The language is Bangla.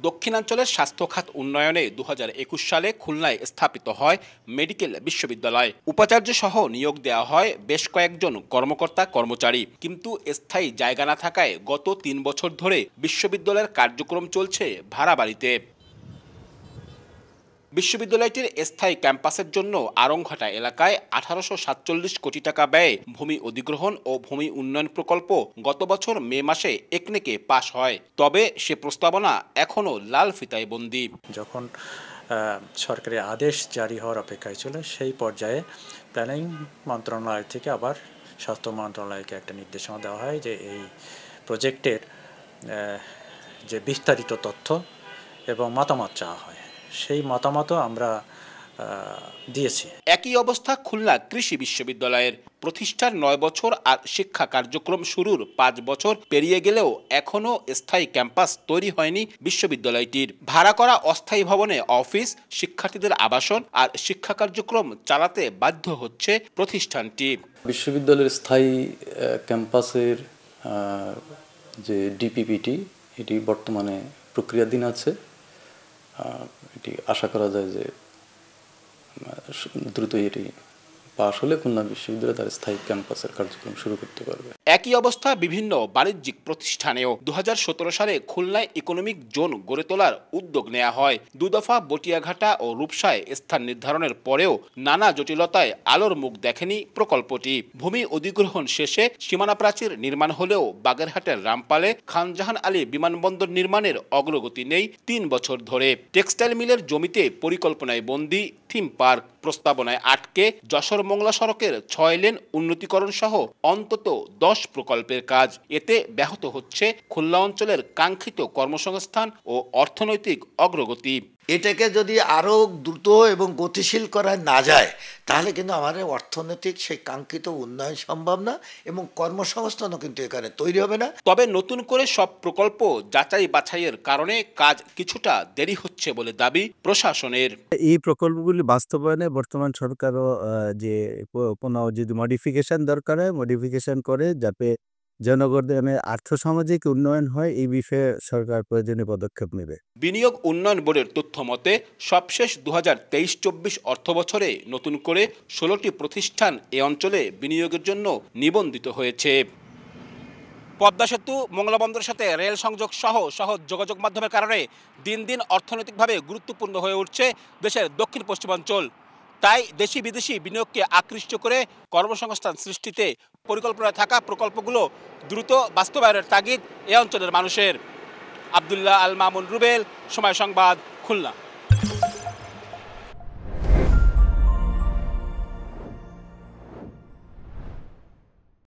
দক্ষিণাঞ্চলের স্বাস্থ্য খাত উন্নয়নে 2021 সালে খুলনায় স্থাপিত হয় মেডিকেল বিশ্ববিদ্যালয়। উপাচার্য সহ নিয়োগ দেওয়া হয় বেশ কয়েকজন কর্মকর্তা কর্মচারী, কিন্তু স্থায়ী জায়গা না থাকায় গত 3 বছর ধরে বিশ্ববিদ্যালয়ের কার্যক্রম চলছে ভাড়া বাড়িতে। বিশ্ববিদ্যালয়টির স্থায়ী ক্যাম্পাসের জন্য আড়ংঘাটা এলাকায় 1847 কোটি টাকা ব্যয়ে ভূমি অধিগ্রহণ ও ভূমি উন্নয়ন প্রকল্প গত বছর মে মাসে একনেকে পাশ হয়। তবে সে প্রস্তাবনা এখনও লাল ফিতায় বন্দী। যখন সরকারি আদেশ জারি হওয়ার অপেক্ষায় ছিল, সেই পর্যায়ে প্ল্যানিং মন্ত্রণালয় থেকে আবার স্বাস্থ্য মন্ত্রণালয়কে একটা নির্দেশনা দেওয়া হয় যে এই প্রজেক্টের যে বিস্তারিত তথ্য এবং মতামত চাওয়া হয়। সেই মতামতও আমরা দিয়েছি। একই অবস্থা খুলনা কৃষি বিশ্ববিদ্যালয়ের। প্রতিষ্ঠার 9 বছর আর শিক্ষা কার্যক্রম শুরুর 5 বছর পেরিয়ে গেলেও এখনও স্থায়ী ক্যাম্পাস তৈরি হয়নি বিশ্ববিদ্যালয়টির। ভাড়া করা অস্থায়ী ভবনে অফিস, শিক্ষার্থীদের আবাসন আর শিক্ষা কার্যক্রম চালাতে বাধ্য হচ্ছে প্রতিষ্ঠানটি। বিশ্ববিদ্যালয়ের স্থায়ী ক্যাম্পাসের যে ডিপিপিটি, এটি বর্তমানে প্রক্রিয়াধীন আছে। এটি আশা করা যায় যে দ্রুতই এটি পাশ হলে খুলনা বিশ্ববিদ্যালয় তার স্থায়ী ক্যাম্পাসের কার্যক্রম শুরু করতে পারবে। একই অবস্থা বিভিন্ন বাণিজ্যিক প্রতিষ্ঠানেও। 2017 সালে খুলনায় ইকোনমিক জোন গড়ে তোলার উদ্যোগ নেওয়া হয়। 2 দফা বটিয়াঘাটা ও রূপসায় স্থান নির্ধারণের পরেও নানা জটিলতায় আলোর মুখ দেখেনি প্রকল্পটি। ভূমি অধিগ্রহণ শেষে সীমানা প্রাচীর নির্মাণ হলেও বাগেরহাটের রামপালে খানজাহান আলী বিমানবন্দর নির্মাণের অগ্রগতি নেই 3 বছর ধরে। টেক্সটাইল মিলের জমিতে পরিকল্পনায় বন্দী থিম পার্ক, প্রস্তাবনায় আটকে যশোর মংলা সড়কের 6 লেন উন্নতিকরণ সহ অন্তত 10 প্রকল্পের কাজ। এতে ব্যাহত হচ্ছে খুলনা অঞ্চলের কাঙ্ক্ষিত কর্মসংস্থান ও অর্থনৈতিক অগ্রগতি। এটাকে যদি আরও দ্রুত এবং গতিশীল করা না যায়, তাহলে কিন্তু আমাদের অর্থনৈতিক সেই কাঙ্ক্ষিত উন্নয়ন সম্ভব না এবং কর্মসংস্থানও কিন্তু এখানে তৈরি হবে না। তবে নতুন করে সব প্রকল্প যাচাই বাছাইয়ের কারণে কাজ কিছুটা দেরি হচ্ছে বলে দাবি প্রশাসনের। এই প্রকল্পগুলি বাস্তবায়নে বর্তমান সরকারও যে কোনো যদি মডিফিকেশন দরকার হয়, মডিফিকেশন করে যাতে জনগণের আর্থসামাজিক উন্নয়ন হয়, এই বিষয়ে সরকার প্রয়োজনীয় পদক্ষেপ নেবে। বিনিয়োগ উন্নয়ন বোর্ডের তথ্য মতে সবশেষ 2023-24 অর্থ বছরে নতুন করে 16টি প্রতিষ্ঠান এ অঞ্চলে বিনিয়োগের জন্য নিবন্ধিত হয়েছে। পদ্মা সেতু, মংলা বন্দরের সাথে রেল সংযোগ সহ সহজ যোগাযোগ মাধ্যমের কারণে দিন দিন অর্থনৈতিকভাবে গুরুত্বপূর্ণ হয়ে উঠছে দেশের দক্ষিণ পশ্চিমাঞ্চল। তাই দেশি বিদেশি বিনিয়োগকে আকৃষ্ট করে কর্মসংস্থান সৃষ্টিতে পরিকল্পনায় থাকা প্রকল্পগুলো দ্রুত বাস্তবায়নের তাগিদ এ অঞ্চলের মানুষের। আব্দুল্লাহ আল মামুন রুবেল, সময় সংবাদ, খুলনা।